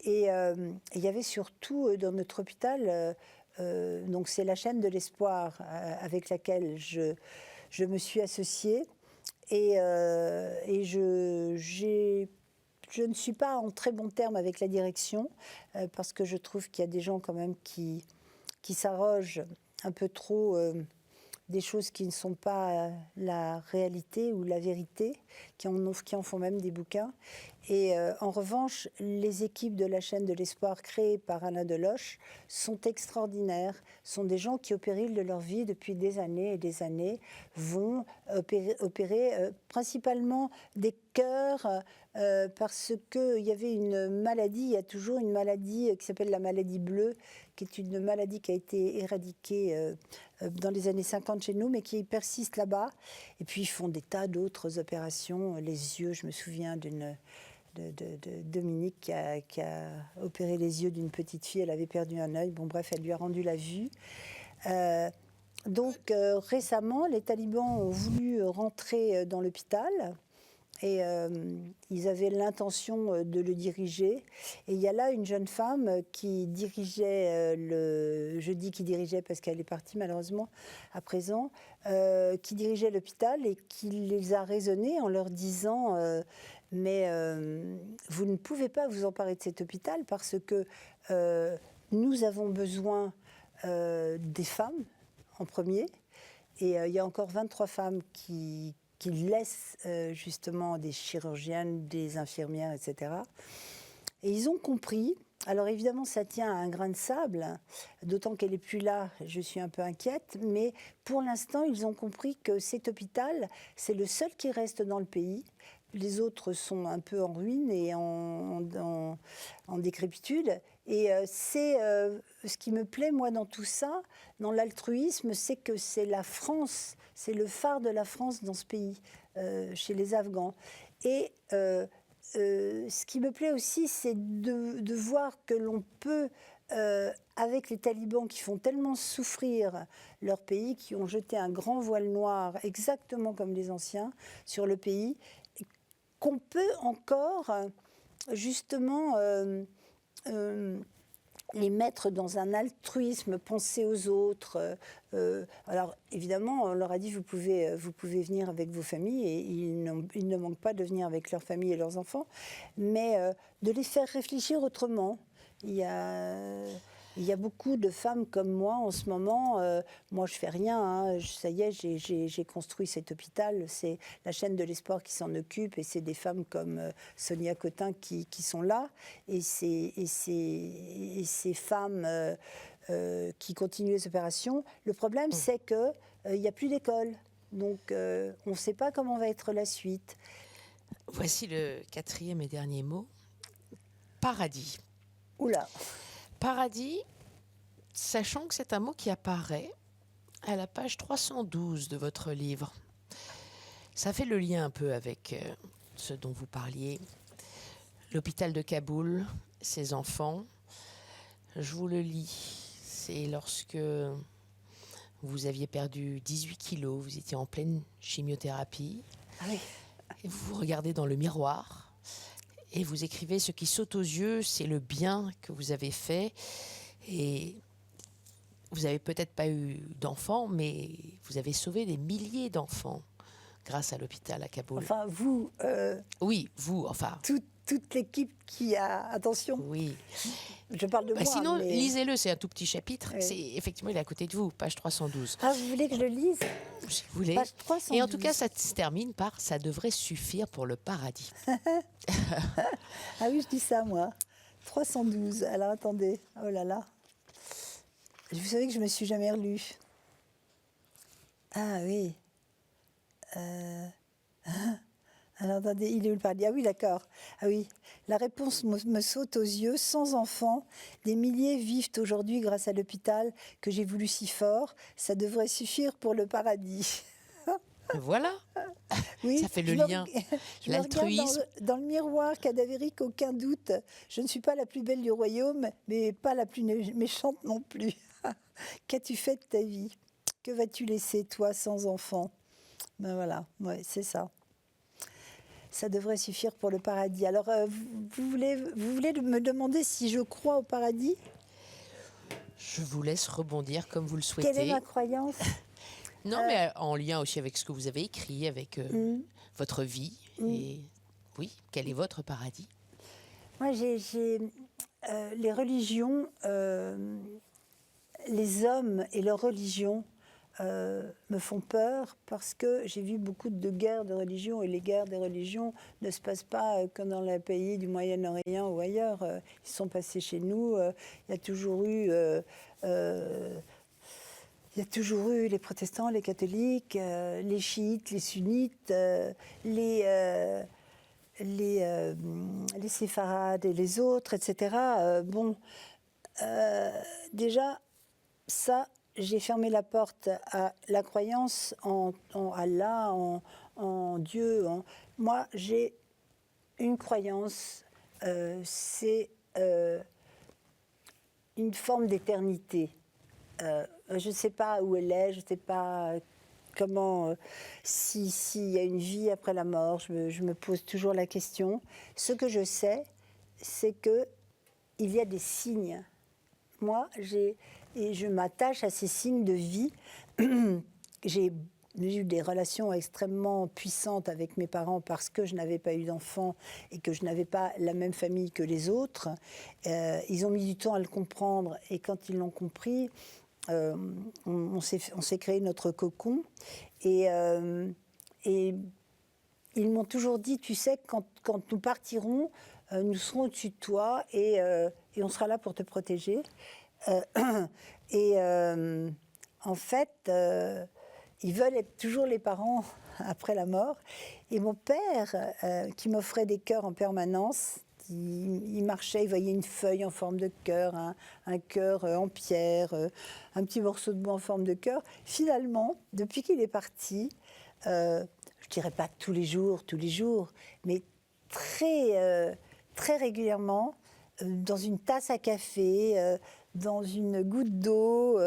S2: Et il y avait surtout dans notre hôpital, donc c'est la chaîne de l'espoir avec laquelle je me suis associée. Et je ne suis pas en très bon terme avec la direction, parce que je trouve qu'il y a des gens quand même qui s'arrogent un peu trop des choses qui ne sont pas la réalité ou la vérité, qui en font même des bouquins. Et en revanche, les équipes de la chaîne de l'espoir créées par Alain Deloche sont extraordinaires. Ce sont des gens qui, au péril de leur vie, depuis des années et des années, vont opérer principalement des cœurs, parce qu'il y avait une maladie, il y a toujours une maladie qui s'appelle la maladie bleue, qui est une maladie qui a été éradiquée dans les années 50 chez nous, mais qui persiste là-bas. Et puis ils font des tas d'autres opérations. Les yeux, je me souviens de Dominique qui a opéré les yeux d'une petite fille, elle avait perdu un œil, bon bref, elle lui a rendu la vue. Donc récemment, les talibans ont voulu rentrer dans l'hôpital. Et ils avaient l'intention de le diriger. Et il y a là une jeune femme qui dirigeait je dis qui dirigeait parce qu'elle est partie malheureusement à présent, qui dirigeait l'hôpital et qui les a raisonnés en leur disant mais vous ne pouvez pas vous emparer de cet hôpital parce que nous avons besoin des femmes en premier. Et il y a encore 23 femmes qui laissent justement des chirurgiennes, des infirmières, etc. Et ils ont compris, alors évidemment ça tient à un grain de sable, d'autant qu'elle n'est plus là, je suis un peu inquiète, mais pour l'instant ils ont compris que cet hôpital, c'est le seul qui reste dans le pays. Les autres sont un peu en ruine et en décrépitude. Et c'est ce qui me plaît, moi, dans tout ça, dans l'altruisme, c'est que c'est la France, c'est le phare de la France dans ce pays, chez les Afghans. Et ce qui me plaît aussi, c'est de voir que l'on peut, avec les talibans qui font tellement souffrir leur pays, qui ont jeté un grand voile noir, exactement comme les anciens, sur le pays, qu'on peut encore, justement, les mettre dans un altruisme, penser aux autres. Alors, évidemment, on leur a dit, vous pouvez venir avec vos familles, et ils ne manquent pas de venir avec leurs familles et leurs enfants, mais de les faire réfléchir autrement. Il y a beaucoup de femmes comme moi en ce moment. Moi, je fais rien. Hein. Ça y est, j'ai construit cet hôpital. C'est la chaîne de l'espoir qui s'en occupe, et c'est des femmes comme Sonia Cotin qui sont là. Et ces femmes qui continuent les opérations. Le problème, c'est que il n'y a plus d'école. Donc, on ne sait pas comment va être la suite.
S1: Voici le 4e et dernier mot. Paradis.
S2: Oula.
S1: Paradis, sachant que c'est un mot qui apparaît à la page 312 de votre livre. Ça fait le lien un peu avec ce dont vous parliez. L'hôpital de Kaboul, ses enfants. Je vous le lis. C'est lorsque vous aviez perdu 18 kilos, vous étiez en pleine chimiothérapie.
S2: Ah oui.
S1: Et vous vous regardez dans le miroir. Et vous écrivez, ce qui saute aux yeux, c'est le bien que vous avez fait. Et vous n'avez peut-être pas eu d'enfants, mais vous avez sauvé des milliers d'enfants grâce à l'hôpital à Kaboul.
S2: Enfin, vous...
S1: Oui, vous, enfin...
S2: Toute l'équipe qui a... Attention.
S1: Oui.
S2: Je parle de moi.
S1: Sinon,
S2: mais...
S1: lisez-le, c'est un tout petit chapitre. C'est, effectivement, il est à côté de vous, page 312.
S2: Ah, vous voulez que je le lise?
S1: Si vous voulez.
S2: Page 312.
S1: Et en tout cas, ça se termine par « ça devrait suffire pour le paradis ».
S2: Ah oui, je dis ça, moi. 312. Alors, attendez. Oh là là. Vous savez que je ne me suis jamais relue. Ah oui. Alors, attendez, il est où le paradis? Ah oui, d'accord. Ah oui. La réponse me saute aux yeux. Sans enfants, des milliers vivent aujourd'hui grâce à l'hôpital que j'ai voulu si fort. Ça devrait suffire pour le paradis.
S1: Voilà.
S2: Oui,
S1: ça fait le lien.
S2: L'altruisme. Dans le miroir cadavérique, aucun doute. Je ne suis pas la plus belle du royaume, mais pas la plus méchante non plus. Qu'as-tu fait de ta vie? Que vas-tu laisser, toi, sans enfant? Ben voilà, ouais, c'est ça. Ça devrait suffire pour le paradis. Alors, vous voulez me demander si je crois au paradis?
S1: Je vous laisse rebondir comme vous le souhaitez.
S2: Quelle est ma croyance?
S1: Non, mais en lien aussi avec ce que vous avez écrit, avec votre vie. Et oui, quel est votre paradis?
S2: Moi, les religions, les hommes et leurs religions me font peur parce que j'ai vu beaucoup de guerres de religion et les guerres des religions ne se passent pas comme dans les pays du Moyen-Orient ou ailleurs. Ils sont passés chez nous. Il y a toujours eu les protestants, les catholiques, les chiites, les sunnites, les séfarades et les autres, etc. Déjà, ça, j'ai fermé la porte à la croyance en Allah, en Dieu. Moi, j'ai une croyance, c'est une forme d'éternité. Je ne sais pas où elle est, je ne sais pas comment, s'il y a une vie après la mort, je me pose toujours la question. Ce que je sais, c'est qu'il y a des signes. Moi, je m'attache à ces signes de vie. J'ai eu des relations extrêmement puissantes avec mes parents parce que je n'avais pas eu d'enfants et que je n'avais pas la même famille que les autres. Ils ont mis du temps à le comprendre et quand ils l'ont compris, on s'est créé notre cocon. Et ils m'ont toujours dit, tu sais, quand nous partirons, nous serons au-dessus de toi et on sera là pour te protéger. En fait, ils veulent être toujours les parents après la mort. Et mon père, qui m'offrait des cœurs en permanence, il marchait, il voyait une feuille en forme de cœur, un cœur en pierre, un petit morceau de bois en forme de cœur. Finalement, depuis qu'il est parti, je dirais pas tous les jours, mais très régulièrement, dans une tasse à café, dans une goutte d'eau,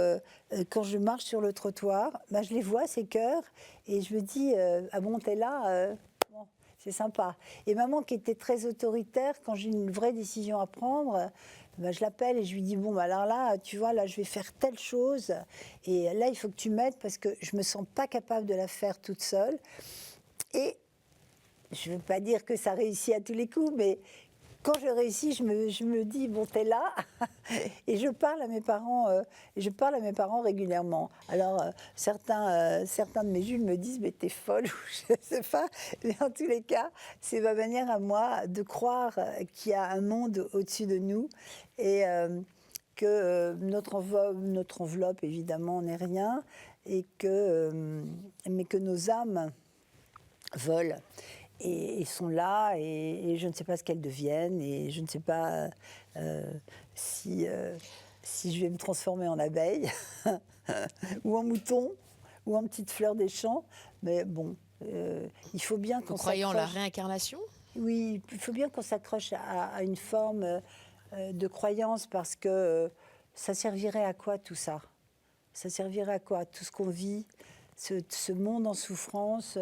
S2: quand je marche sur le trottoir, je les vois, ces cœurs, et je me dis, ah bon, t'es là, bon, c'est sympa. Et maman, qui était très autoritaire, quand j'ai une vraie décision à prendre, je l'appelle et je lui dis, bon, alors là, tu vois, là, je vais faire telle chose, et là, il faut que tu m'aides, parce que je me sens pas capable de la faire toute seule. Et je ne veux pas dire que ça réussit à tous les coups, mais quand je réussis, je me dis, bon, t'es là. Et je parle à mes parents régulièrement. Alors, certains de mes Jules me disent, mais t'es folle, ou je ne sais pas. Mais en tous les cas, c'est ma manière à moi de croire qu'il y a un monde au-dessus de nous et que notre enveloppe, évidemment, n'est rien, et mais que nos âmes volent. Et sont là, et je ne sais pas ce qu'elles deviennent, et je ne sais pas si je vais me transformer en abeille, ou en mouton, ou en petite fleur des champs. Mais bon, il faut bien qu'on s'accroche...
S1: Vous croyez en la réincarnation ?
S2: Oui, il faut bien qu'on s'accroche à une forme de croyance, parce que ça servirait à quoi tout ça ? Ça servirait à quoi tout ce qu'on vit ? Ce monde en souffrance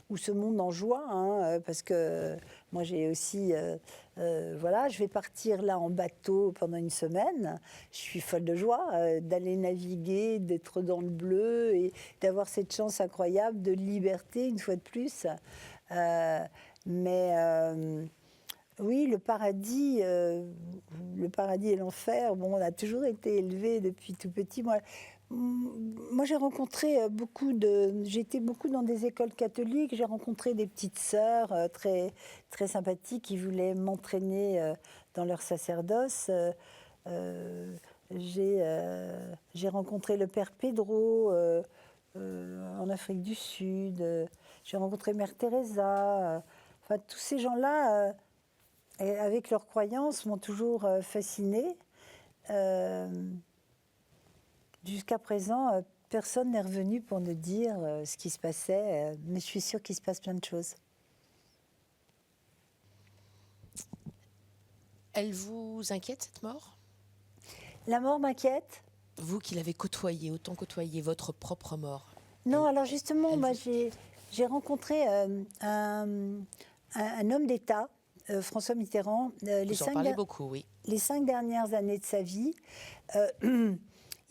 S2: ou ce monde en joie, parce que moi j'ai aussi, je vais partir là en bateau pendant une semaine. Je suis folle de joie d'aller naviguer, d'être dans le bleu et d'avoir cette chance incroyable de liberté une fois de plus. Oui, le paradis et l'enfer. Bon, on a toujours été élevés depuis tout petit. Moi, j'ai rencontré j'étais beaucoup dans des écoles catholiques. J'ai rencontré des petites sœurs très, très sympathiques qui voulaient m'entraîner dans leur sacerdoce. J'ai rencontré le père Pedro en Afrique du Sud. J'ai rencontré Mère Teresa. Tous ces gens-là, avec leurs croyances, m'ont toujours fascinée. Jusqu'à présent, personne n'est revenu pour nous dire ce qui se passait, mais je suis sûre qu'il se passe plein de choses.
S1: Elle vous inquiète, cette mort ?
S2: La mort m'inquiète.
S1: Vous qui l'avez côtoyée, autant côtoyée, votre propre mort.
S2: Non, alors justement, moi j'ai rencontré un homme d'État, François Mitterrand,
S1: Vous en parlez beaucoup, oui.
S2: Les 5 dernières années de sa vie.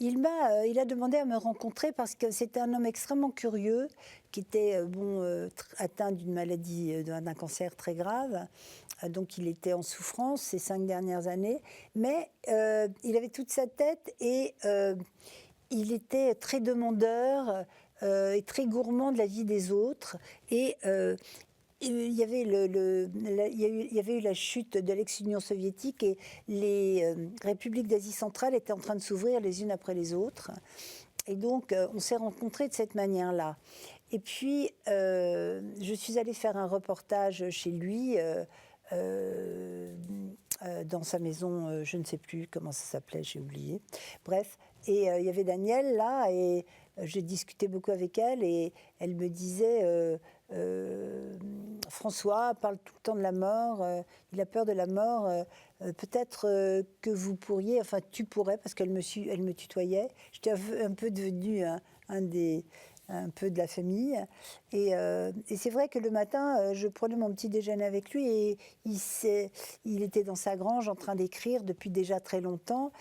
S2: Il a demandé à me rencontrer parce que c'était un homme extrêmement curieux, qui était atteint d'une maladie, d'un cancer très grave. Donc il était en souffrance ces 5 dernières années. Mais il avait toute sa tête et il était très demandeur et très gourmand de la vie des autres. Et il y avait il y avait eu la chute de l'ex-Union soviétique et les républiques d'Asie centrale étaient en train de s'ouvrir les unes après les autres. Et donc, on s'est rencontrés de cette manière-là. Et puis, je suis allée faire un reportage chez lui, dans sa maison, je ne sais plus comment ça s'appelait, j'ai oublié. Bref, et il y avait Danielle là, et j'ai discuté beaucoup avec elle, et elle me disait François parle tout le temps de la mort, il a peur de la mort, peut-être que vous pourriez, enfin tu pourrais, parce qu'elle elle me tutoyait, j'étais un peu devenue un peu de la famille. Et c'est vrai que le matin, je prenais mon petit déjeuner avec lui et il était dans sa grange en train d'écrire depuis déjà très longtemps.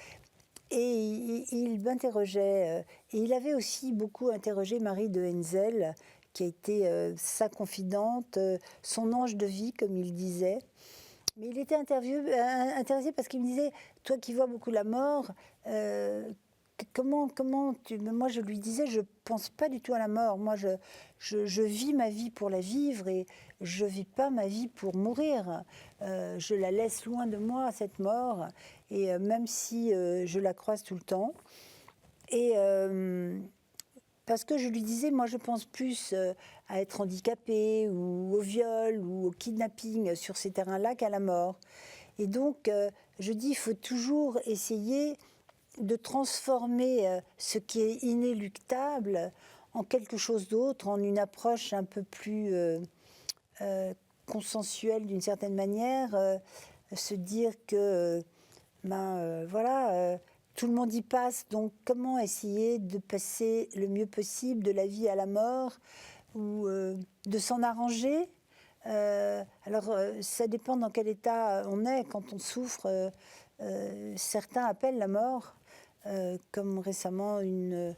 S2: Et il m'interrogeait. Et il avait aussi beaucoup interrogé Marie de Henzel, qui a été sa confidente, son ange de vie, comme il disait. Mais il était intéressé parce qu'il me disait, toi qui vois beaucoup la mort, comment moi je lui disais, je pense pas du tout à la mort. Moi, je vis ma vie pour la vivre et je vis pas ma vie pour mourir. Je la laisse loin de moi, cette mort, et même si je la croise tout le temps. Et parce que je lui disais, moi je pense plus à être handicapée ou au viol ou au kidnapping sur ces terrains-là qu'à la mort. Et donc, je dis, il faut toujours essayer de transformer ce qui est inéluctable en quelque chose d'autre, en une approche un peu plus consensuelle d'une certaine manière, se dire que voilà, tout le monde y passe, donc comment essayer de passer le mieux possible de la vie à la mort ou de s'en arranger. Alors, ça dépend dans quel état on est quand on souffre. Certains appellent la mort, comme récemment une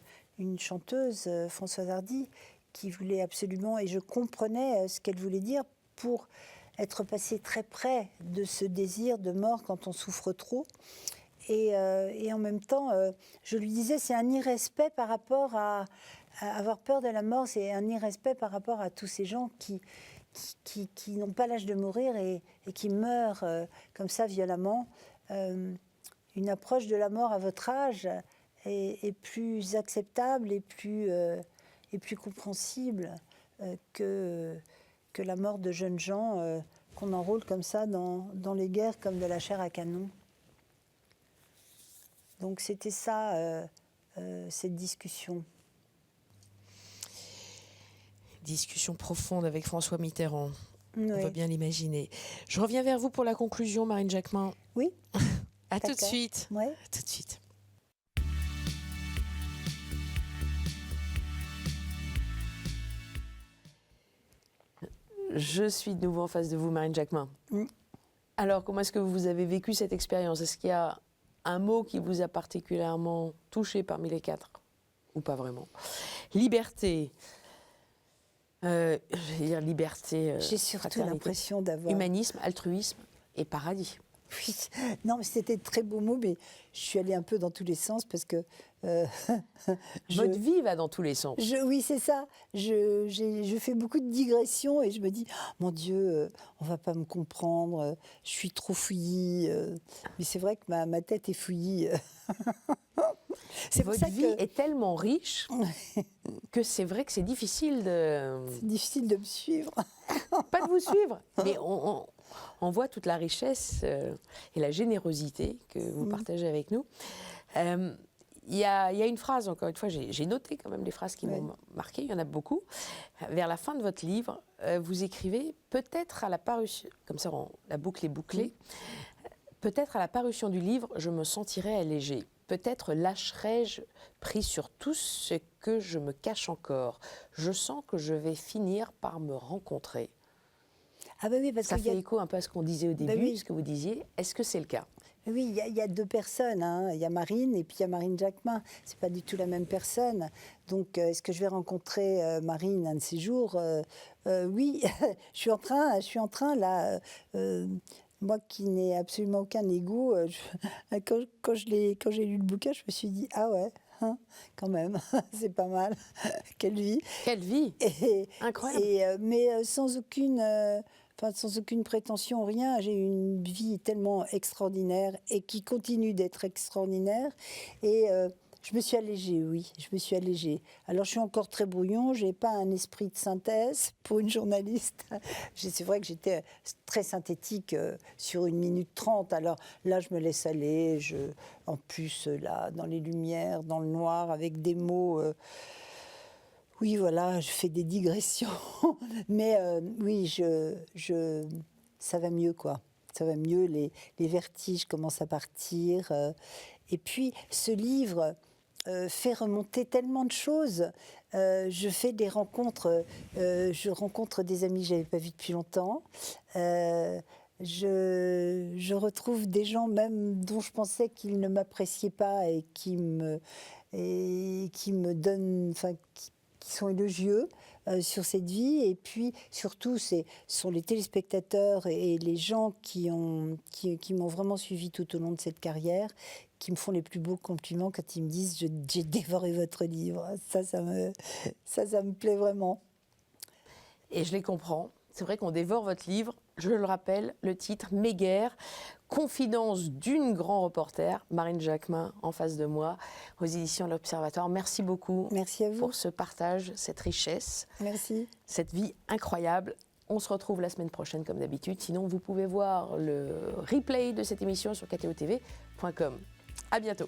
S2: chanteuse, Françoise Hardy, qui voulait absolument, et je comprenais ce qu'elle voulait dire, pour être passée très près de ce désir de mort quand on souffre trop. Et en même temps, je lui disais, c'est un irrespect par rapport à avoir peur de la mort, c'est un irrespect par rapport à tous ces gens qui n'ont pas l'âge de mourir et qui meurent comme ça violemment. Une approche de la mort à votre âge est plus acceptable et plus compréhensible que la mort de jeunes gens qu'on enrôle comme ça dans les guerres comme de la chair à canon. Donc c'était ça, cette discussion.
S1: Discussion profonde avec François Mitterrand.
S2: Oui.
S1: On va bien l'imaginer. Je reviens vers vous pour la conclusion, Marine Jacquemin.
S2: Oui.
S1: À tout de suite.
S2: Ouais.
S1: À tout de suite. Je suis de nouveau en face de vous, Marine Jacquemin. Alors, comment est-ce que vous avez vécu cette expérience? Est-ce qu'il y a un mot qui vous a particulièrement touché parmi les quatre? Ou pas vraiment? Liberté. Je vais dire liberté.
S2: J'ai surtout l'impression d'avoir...
S1: Humanisme, altruisme et paradis.
S2: Oui, non, mais c'était de très beaux mots, mais je suis allée un peu dans tous les sens parce que...
S1: Votre vie va dans tous les sens.
S2: Oui, c'est ça. Je fais beaucoup de digressions et je me dis, oh, mon Dieu, on va pas me comprendre, je suis trop fouillie. Mais c'est vrai que ma tête est fouillie.
S1: Votre vie est tellement riche que c'est vrai que c'est difficile de...
S2: C'est difficile de me suivre.
S1: Pas de vous suivre, mais on voit toute la richesse et la générosité que vous partagez avec nous. Il y a une phrase, encore une fois, j'ai noté quand même les phrases qui m'ont marqué, il y en a beaucoup. Vers la fin de votre livre, vous écrivez, peut-être à la parution, comme ça la boucle est bouclée, peut-être à la parution du livre, je me sentirai allégée. Peut-être lâcherai-je prise sur tout ce que je me cache encore. Je sens que je vais finir par me rencontrer.
S2: Ah bah oui, parce
S1: ça fait écho un peu à ce qu'on disait au début, ce que vous disiez. Est-ce que c'est le cas?
S2: Oui, il y a deux personnes. Hein. Il y a Marine et puis il y a Marine Jacquemin. C'est pas du tout la même personne. Donc, est-ce que je vais rencontrer Marine un de ces jours? Oui, je suis en train là. Moi qui n'ai absolument aucun ego, quand j'ai lu le bouquin, je me suis dit, ah ouais, hein, quand même, c'est pas mal. Quelle vie.
S1: Quelle vie.
S2: Et,
S1: Incroyable.
S2: mais sans aucune prétention, rien. J'ai eu une vie tellement extraordinaire et qui continue d'être extraordinaire. Et je me suis allégée, oui, je me suis allégée. Alors, je suis encore très brouillon, je n'ai pas un esprit de synthèse pour une journaliste. C'est vrai que j'étais très synthétique sur 1 minute 30. Alors là, je me laisse aller. En plus, là, dans les lumières, dans le noir, avec des mots... oui, voilà, je fais des digressions. Mais oui, ça va mieux, quoi. Ça va mieux, les vertiges commencent à partir. Et puis, ce livre fait remonter tellement de choses. Je fais des rencontres, je rencontre des amis que je n'avais pas vus depuis longtemps. Je retrouve des gens même dont je pensais qu'ils ne m'appréciaient pas et qui me donnent, enfin, qui sont élogieux sur cette vie. Et puis surtout, ce sont les téléspectateurs et les gens qui m'ont vraiment suivi tout au long de cette carrière qui me font les plus beaux compliments quand ils me disent « j'ai dévoré votre livre ». Ça me plaît vraiment.
S1: Et je les comprends. C'est vrai qu'on dévore votre livre. Je le rappelle, le titre « Méguerre », confidence d'une grande reporter, Marine Jacquemin, en face de moi, aux éditions de l'Observatoire. Merci beaucoup.
S2: Merci à vous.
S1: Pour ce partage, cette richesse.
S2: Merci.
S1: Cette vie incroyable. On se retrouve la semaine prochaine comme d'habitude. Sinon, vous pouvez voir le replay de cette émission sur ktotv.com. À bientôt.